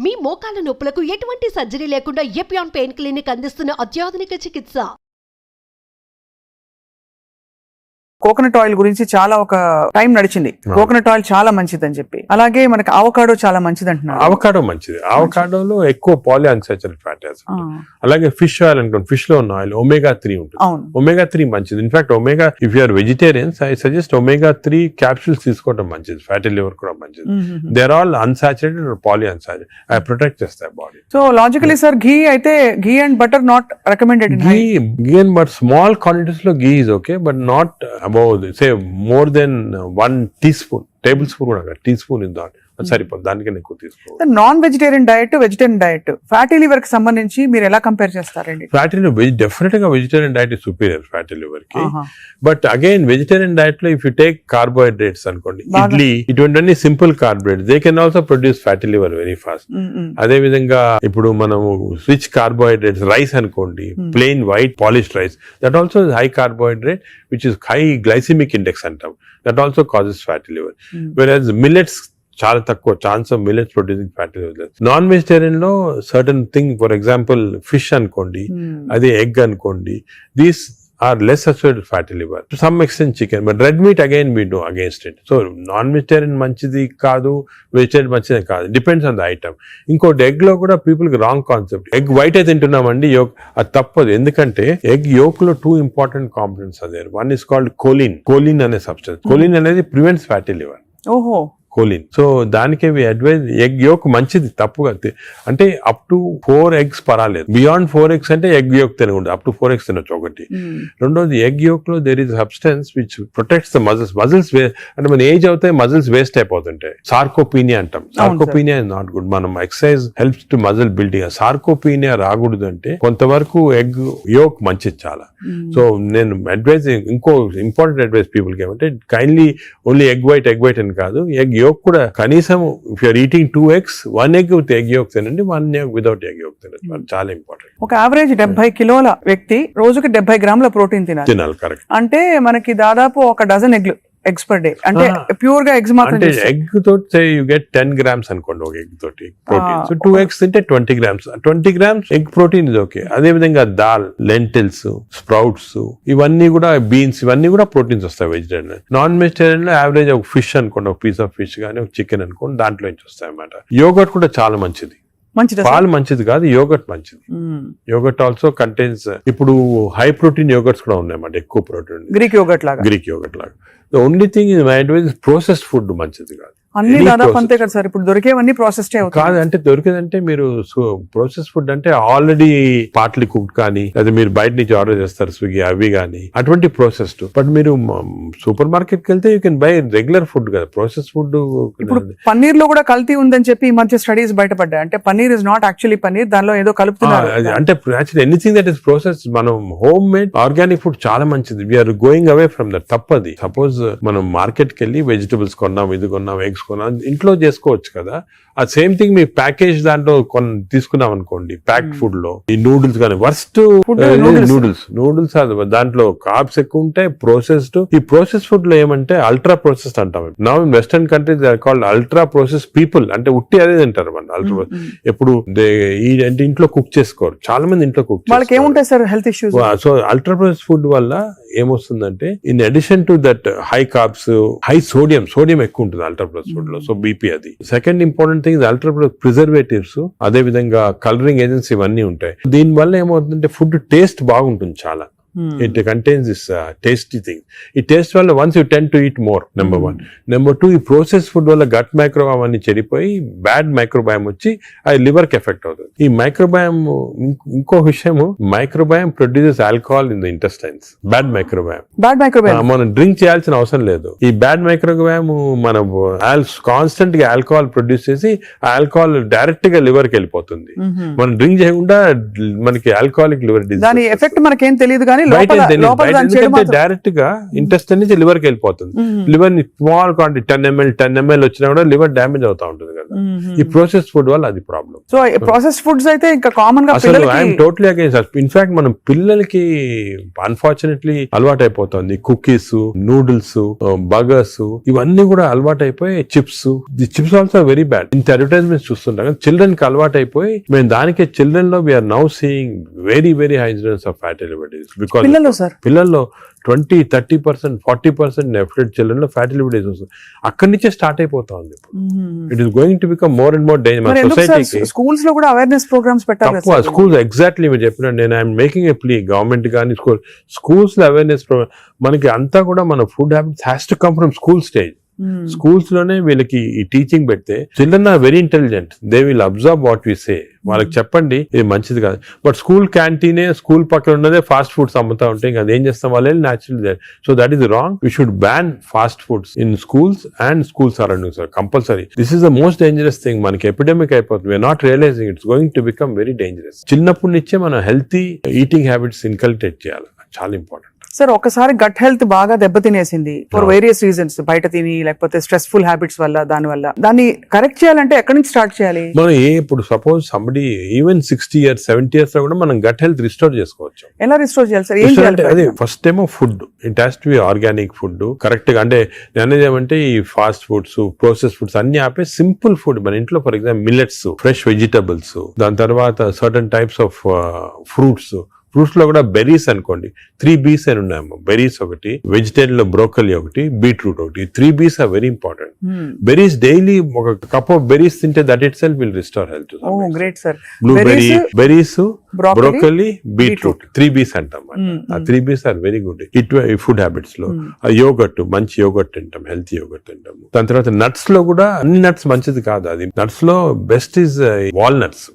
మీ మోకాల నొప్పులకు ఎటువంటి సర్జరీ లేకుండా ఎపియాన్ పెయిన్ క్లినిక్ అందిస్తున్న అత్యాధునిక చికిత్స. కోకోనట్ ఆయిల్ గురించి చాలా ఒక టైం నడిచింది. కోకోనట్ ఆయిల్ చాలా మంచిది అని చెప్పి, అలాగే మనకి అవకాడో చాలా మంచిది అంటున్నారు. అవకాడో మంచిది. అవకాడోలో ఎక్కువ పాలీ అన్సాచురేటెడ్ ఫ్యాటీ యాసిడ్. అలాగే ఫిష్ ఆయిల్ అనుకోండి, ఫిష్ లో ఉన్న ఆయిల్ ఒమేగా 3 ఉంటుంది. ఒమేగా 3 మంచిది. In fact omega, if you are vegetarians, I suggest omega 3 capsules తీసుకోవడం మంచిది. ఫ్యాటీ లివర్ కూడా మంచిది. They are all unsaturated or poly unsaturated. అవి ప్రొటెక్ట్ చేస్తాయి body. So logically sir, ghee అయితే ghee and butter not recommended. Ghee and butter small quantities లో ghee is okay, but not above say more than 1 teaspoon, tablespoon కూడా teaspoon in that సరిపోదు. దానికన్నా ఎక్కువ తీసుకోవాలి. Non vegetarian diet, vegetarian diet, fatty liver కి సంబంధించి మీరు ఎలా కంపేర్ చేస్తారండి? ఫ్యాటీ లివర్ డెఫినెట్ గా vegetarian diet is superior fatty liver కి. బట్ అగైన్ వెజిటేరియన్ డయట్ లో ఇఫ్ యూ టేక్ కార్బోహైడ్రేట్స్ అనుకోండి, ఇడ్లీ, ఇటువంటి simple carbohydrates, they can also produce fatty liver very fast. అదే విధంగా ఇప్పుడు మనము రిచ్ కార్బోహైడ్రేట్స్, రైస్ అనుకోండి, plain white polished rice, that also high carbohydrate which is high glycemic index అంటాం, that also causes fatty liver. Whereas millets చాలా తక్కువ chance of millets producing fatty liver. Non vegetarian లో certain thing, for example fish అనుకోండి, అదే egg అనుకోండి, these are less associated fatty liver. To some extent chicken, but red meat again we do against it. So non-vegetarian manchidi kaadu, vegetarian manchidi kaadu. Depends on the item. Inkoti egg lo kuda people ki wrong concept. Egg white అయితే తింటున్నామండి, yolk అది తప్పదు. ఎందుకంటే egg yolk లో 2 important components are there. One is called choline. Choline అనే substance. Choline అనేది prevents fatty liver. ఓహో, choline. So దానికే advice, egg yolk మంచిది, తప్పుగా అంటే అప్ టు 4 eggs పర్వాలేదు. బియాండ్ 4 eggs అంటే ఎగ్ యోక్ తినకూడదు. అప్ టు 4 eggs తినొచ్చు ఒకటి. రెండోది, ఎగ్ యోక్ లో there is substance which protects the muscles. Muscles అంటే మన ఏజ్ అవుతాయి, మజిల్స్ వేస్ట్ అయిపోతుంటాయి. సార్కోపీనియా అంటాం. Sarcopenia is not good. మనం exercise helps to muscle building. Sarcopenia రాకూడదు అంటే కొంతవరకు ఎగ్ యోక్ మంచిది చాలా. సో నేను అడ్వైజ్, ఇంకో ఇంపార్టెంట్ అడ్వైజ్ పీపుల్ కి ఏమంటే, కైండ్లీ ఓన్లీ ఎగ్ వైట్ అని కాదు, ఎగ్ యోక్ కూడా కనీసం if you're eating 2 eggs, 1 egg with egg yolk తినండి, 1 egg వితౌట్ ఎగ్ యోక్ తినండి. చాలా ఇంపార్టెంట్. ఒక యావరేజ్ 70 కిలోల వ్యక్తి రోజుకి 70 గ్రాముల ప్రోటీన్ తినాలి. కరెక్ట్. అంటే మనకి దాదాపు 1 డజన్ ఎగ్స్ పర్ డే. అంటే ప్యూర్ గా ఎగ్స్ మాత్రం. ఎగ్ తోటి యూ గెట్ 10 grams అనుకోండి ఒక ఎగ్ తోటి ప్రోటీన్. సో 2 eggs తింటే 20 grams. 20 grams ఎగ్ ప్రోటీన్ ఇది ఓకే. అదే విధంగా దాల్, లెంటిల్స్, స్ప్రౌట్స్, ఇవన్నీ కూడా, బీన్స్, ఇవన్నీ కూడా ప్రోటీన్స్ వస్తాయి వెజిటేరియన్. నాన్ వెజిటేరియన్ లో యావరేజ్ ఒక ఫిష్ అనుకోండి, ఒక పీస్ ఆఫ్ ఫిష్ కానీ, ఒక చికెన్ అనుకోండి, దాంట్లో నుంచి వస్తాయి అన్నమాట. యోగర్ట్ కూడా చాలా మంచిది. పాలు మంచిది కాదు, యోగర్ట్ మంచిది. యోగర్ట్ ఆల్సో కంటైన్స్, ఇప్పుడు హై ప్రోటీన్ యోగర్ట్స్ కూడా ఉన్నాయన్నమాట, ఎక్కువ ప్రోటీన్. గ్రీక్ యోగర్ట్ లాగా. The only thing is my advice is processed food మంచిది కాదు. అన్ని దాదాపు అంతే కదా సార్, ఇప్పుడు దొరికేవన్నీ ప్రాసెస్డ్ కాదు. అంటే దొరికేదంటే మీరు ప్రాసెస్ ఫుడ్ అంటే ఆల్రెడీ పార్ట్లీ కుక్డ్ కానీ, లేదా మీరు బయట నుంచి ఆర్డర్ చేస్తారు స్విగ్గీ, అవి కానీ, అటువంటి ప్రాసెస్డ్. బట్ మీరు సూపర్ మార్కెట్ కి వెళ్తే you can buy regular food కదా. Process food. ఇప్పుడు పన్నీర్ లో కూడా కల్తీ ఉందని చెప్పి ఈ మధ్య స్టడీస్ బయటపడ్డాయి. అంటే paneer is not actually paneer, దానిలో ఏదో కలుపుతున్నారు. అంటే actually anything that is process, మనం హోమ్ మేడ్ ఆర్గానిక్ ఫుడ్ చాలా మంచిది. We're going away from that. తప్పది. సపోజ్ మనం మార్కెట్ కి వెళ్ళి వెజిటబుల్స్ కొన్నాం, ఇది కొన్నాం, ఎగ్స్ కొన్నాం, ఇంట్లో చేసుకోవచ్చు కదా. ఆ సేమ్ థింగ్ మీ ప్యాకేజ్ దాంట్లో తీసుకున్నాం అనుకోండి, ప్యాక్డ్ ఫుడ్ లో ఈ నూడిల్స్ కానీ, వర్స్ట్ నూడిల్స్ దాంట్లో కార్బ్స్ ఎక్కువ ఉంటాయి, ప్రాసెస్డ్. ఈ ప్రాసెస్ ఫుడ్ లో ఏమంటే అల్ట్రా ప్రాసెస్డ్ అంటాం. Now in western countries they are called ultra process people. అంటే ఉట్టి అదే తింటారు మన అల్ట్రా. ఎప్పుడు అంటే ఇంట్లో కుక్ చేసుకోరు చాలా మంది. ఇంట్లో కుక్ వాళ్ళకి ఏముంటాయి sir health issues. So ultra process food వల్ల ఏమొస్తుందంటే, in addition to that high carbs, high sodium ఎక్కువ ఉంటుంది అల్ట్రా ప్రాసెస్ ఫుడ్ లో. సో బీపీ అది. Second important thing ultra preservatives, అదే విధంగా కలరింగ్ ఏజెంట్స్, ఇవన్నీ ఉంటాయి. దీని వల్ల ఏమవుతుందంటే ఫుడ్ టేస్ట్ బాగుంటుంది చాలా. It contains this tasty thing. ఈ టేస్ట్ వల్ల once you tend to eat more, number 1. Number 2, ఈ ప్రాసెస్ ఫుడ్ వల్ల గట్ మైక్రోబయామ్ అన్ని చెడిపోయి బ్యాడ్ మైక్రోబయామ్ వచ్చి అది లివర్ కి ఎఫెక్ట్ అవుతుంది. ఈ మైక్రోబయామ్, ఇంకో విషయము, microbiome produces alcohol in the intestines. Bad microbiome మనం డ్రింక్ చేయాల్సిన అవసరం లేదు. ఈ బ్యాడ్ మైక్రోబయామ్ మనం కాన్స్టెంట్ గా ఆల్కహాల్ ప్రొడ్యూస్ చేసి ఆ ఆల్కహాల్ డైరెక్ట్ గా లివర్ కి వెళ్ళిపోతుంది. మనం డ్రింక్ చేయకుండా మనకి ఆల్కహాలిక్ లివర్ డిసీజ్. దాని ఎఫెక్ట్ మనకేం తెలియదు కానీ కానీ బయట లోపల తెలియదు. లోపల బయట దాని చెడు ఎందుకంటే మాత్రం- డైరెక్ట్ గా ఇంటెస్టైన్ నుంచి లివర్ కి వెళ్ళిపోతుంది. లివర్ ని స్మాల్ క్వాంటిటీ 10 ml వచ్చినా కూడా లివర్ డ్యామేజ్ అవుతా ఉంటుంది కదా. ఈ ప్రాసెస్ ఫుడ్ వల్ల అది ప్రాబ్లం. సో ప్రాసెస్ ఫుడ్స్ అయితే ఇంకా కామన్ గా అసలు పిల్లలకి ఐఎమ్ టోటలీ అగైన్స్. ఇన్ఫాక్ట్ మనం పిల్లలకి అన్ఫార్చునేట్లీ అలవాటు అయిపోతుంది. కుకీస్, నూడిల్స్, బర్గర్స్ ఇవన్నీ కూడా అలవాటు అయిపోయి chips. The chips also very bad. ఇంత అడ్వర్టైజ్మెంట్స్ చూస్తుంటాం కానీ చిల్డ్రన్ కి అలవాటు అయిపోయి మేము దానికి చిల్డ్రన్ లో we're now seeing very very high incidence of fatty liver disease. Because పిల్లలు సార్ పిల్లల్లో 20-30%, 40% నెఫ్లెట్ చిల్డ్రన్ లో ఫ్యాటీ లివర్ డిసీజ్ వస్తుంది. అక్కడి నుంచే స్టార్ట్ అయిపోతా ఉంది. It is going to become more and more danger. మన సొసైటీకి స్కూల్స్ లో కూడా అవేర్నెస్ ప్రోగ్రామ్స్ పెట్టాలి తక్కువ. స్కూల్స్ ఎగ్జాక్ట్లీ మీరు చెప్పిన నేను I'm making a plea government కానీ స్కూల్స్ లో అవేర్నెస్ ప్రోగ్రామ్. మనకి అంతా కూడా మన food habits has to come from school stage. Schools లోనే వీళ్ళకి ఈ టీచింగ్ పెడితే children are very intelligent. They will observe what we say. వాళ్ళకి చెప్పండి ఇది మంచిది కాదు. బట్ స్కూల్ క్యాంటీనే స్కూల్ పక్కన ఉన్నదే ఫాస్ట్ ఫుడ్స్ అమ్ముతా ఉంటే ఇంకా అదేం చేస్తాం వాళ్ళు natural. So that is wrong. We should ban fast foods in schools and school surroundings compulsory. This is the most dangerous thing. మనకి ఎపిడమిక్ అయిపోతుంది. We're not realizing it's going to become very dangerous. చిన్నప్పటి నుంచే మనం healthy eating habits inculcate చేయాలి. చాలా important. Sir ఒకసారి gut health బాగా దెబ్బతినేసింది ఫర్ వేరియస్ రీజన్స్, బయట తిని లేకపోతే స్ట్రెస్ఫుల్ హ్యాబిట్స్ వల్ల, దాన్ని కరెక్ట్ చేయాలంటే ఎక్కడి నుంచి స్టార్ట్ చేయాలి? మనం ఇప్పుడు suppose somebody even 60 years 70 years లో కూడా మనం గట్ హెల్త్ రిస్టోర్ చేసుకోవచ్చు. ఎలా రిస్టోర్ చేయాలి సార్? ఏం చేయాలి? అదే ఫస్ట్ ఏమో food. It has to be organic food correct గా. అంటే నేను అనేది ఏమంటే ఈ ఫాస్ట్ ఫుడ్స్, ప్రాసెస్ ఫుడ్స్ అన్ని ఆపే సింపుల్ ఫుడ్ మన ఇంట్లో. For example millets, fresh vegetables, దాని తర్వాత certain types of fruits. Fruits లో కూడా బెర్రీస్ అనుకోండి, 3 B's అని ఉన్నాయమ్మా. బెర్రీస్ ఒకటి, వెజిటేరియన్ లో బ్రోకలీ ఒకటి, బీట్రూట్ ఒకటి. 3 B's are very important. Berries daily ఒక కప్ ఆఫ్ బెర్రీస్ తింటే that itself will restore health. Great sir. Blueberry, berries, broccoli, broccoli, beetroot. 3 B's అంటాం. ఆ 3 B's ఆర్ వెరీ గుడ్ ఈ food habits లో. Yogurt, మంచి yogurt తింటాం, healthy yogurt తింటాం. దాని తర్వాత నట్స్ లో కూడా అన్ని నట్స్ మంచిది కాదు. అది నట్స్ లో బెస్ట్ ఈజ్ వాల్నట్స్.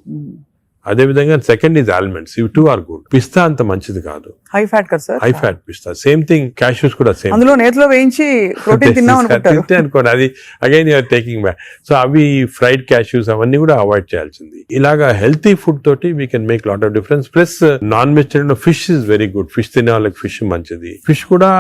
అదే విధంగా సెకండ్ ఈజ్ ఆల్మండ్స్. ఇవి 2 ఆర్ గుడ్. పిస్తా అంత మంచిది కాదు, హై ఫ్యాట్ కదా సార్. హై ఫ్యాట్ పిస్తా. సేమ్ థింగ్ క్యాష్యూస్ కూడా సేమ్. అందులో నేతిలో వేయించి ప్రోటీన్ తిన్నాం అనుకుంటారు. తింటే అనుకోండి అది again you are taking back. So అవి ఫ్రైడ్ క్యాష్యూస్ అవన్నీ కూడా అవాయిడ్ చేయాల్సింది. ఇలాగా హెల్తీ ఫుడ్ తోటి we can make lot of difference. Plus non vegetarian లో fish is very good. Fish తినే వాళ్ళకి ఫిష్ మంచిది. ఫిష్ కూడా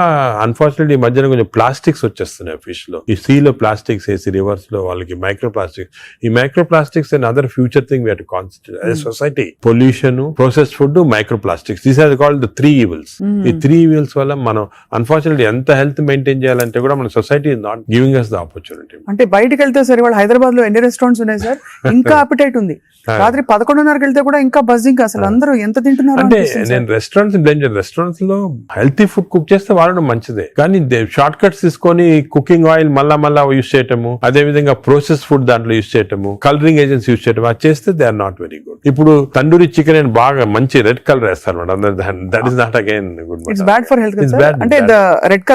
అన్ఫార్చునేట్లీ ఈ మధ్యన కొంచెం ప్లాస్టిక్స్ వచ్చేస్తున్నాయి ఫిష్ లో. ఈ సీ లో ప్లాస్టిక్స్ వేసి రివర్స్ లో వాళ్ళకి మైక్రో ప్లాస్టిక్స్. ఈ microplastics and other future thing we have to concentrate as society. Pollution, processed food, microplastics. These are called the 3 evils. ఈ 3 evils వల్ల మనం అన్ఫార్చునేట్లీ ఎంత హెల్త్ మెయింటైన్ చేయాలంటే కూడా మన society is not giving us the opportunity. అంటే బయటకు వెళ్తే సార్ ఇవాళ హైదరాబాద్ లో ఎన్ని రెస్టారెంట్స్ ఉన్నాయి సార్? ఇంకా అపిటైట్ ఉంది. రాత్రి 11:30కి వెళ్తే కూడా ఇంకా బజింగ్. అసలు అందరూ ఎంత తింటున్నారు అంటే నేను రెస్టారెంట్స్ బ్లేమ్ చేయను. రెస్టారెంట్స్ లో హెల్తీ ఫుడ్ కుక్ చేస్తే వాడడం మంచిదే, కానీ షార్ట్ కట్స్ తీసుకొని కుకింగ్ ఆయిల్ మళ్ళా యూస్ చేయటము, అదే విధంగా ప్రాసెస్ ఫుడ్ దాంట్లో యూస్ చేయటము, కలరింగ్ ఏజెంట్స్ యూస్ చేయటం, అది చేస్తే they are not very good. ఇప్పుడు తందూరి చికెన్ అని బాగా మంచి రెడ్ కలర్ వేస్తారు madam. That is not again good. It's bad for health. అంటే red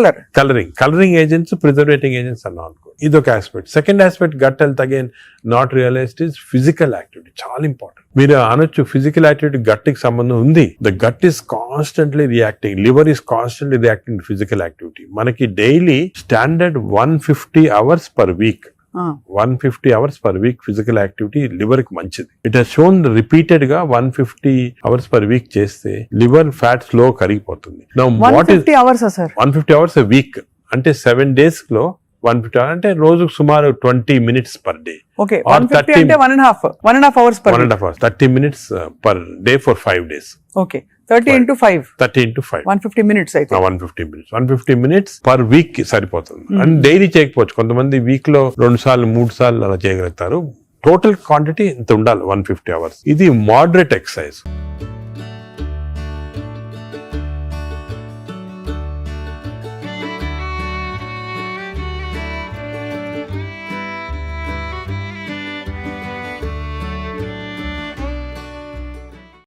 colouring agents, preserving agents are not good. ఇదొక aspect. Second aspect gut health again not realized is physical activity. చాలా important. మీరు అనొచ్చు physical activity gut కి సంబంధం ఉంది. The gut is constantly reacting, liver is constantly reacting to physical activity. మనకి daily standard 150 hours per week, 150 hours per week physical activity liver కి మంచిది. It has shown repeated గా 150 hours per week చేస్తే liver fat slow కరిగిపోతుంది. 150 hours 150 hours a week అంటే 7 days లో 150 hours అంటే రోజుకు సుమారు 20 minutes per day. Okay, 150 అంటే 1.5 hours per 1.5 hours, 30 minutes per day for 5 days. Okay, 30 into 5. 30 into 5. 150 minutes అయితే. 150 minutes per week సరిపోతుంది. అండ్ డైలీ చేయకపోవచ్చు. కొంతమంది వీక్ లో 2 సార్లు 3 సార్లు అలా చేయగలుగుతారు. టోటల్ క్వాంటిటీ ఇంత ఉండాలి 150 hours. ఇది మోడరేట్ ఎక్సర్సైజ్.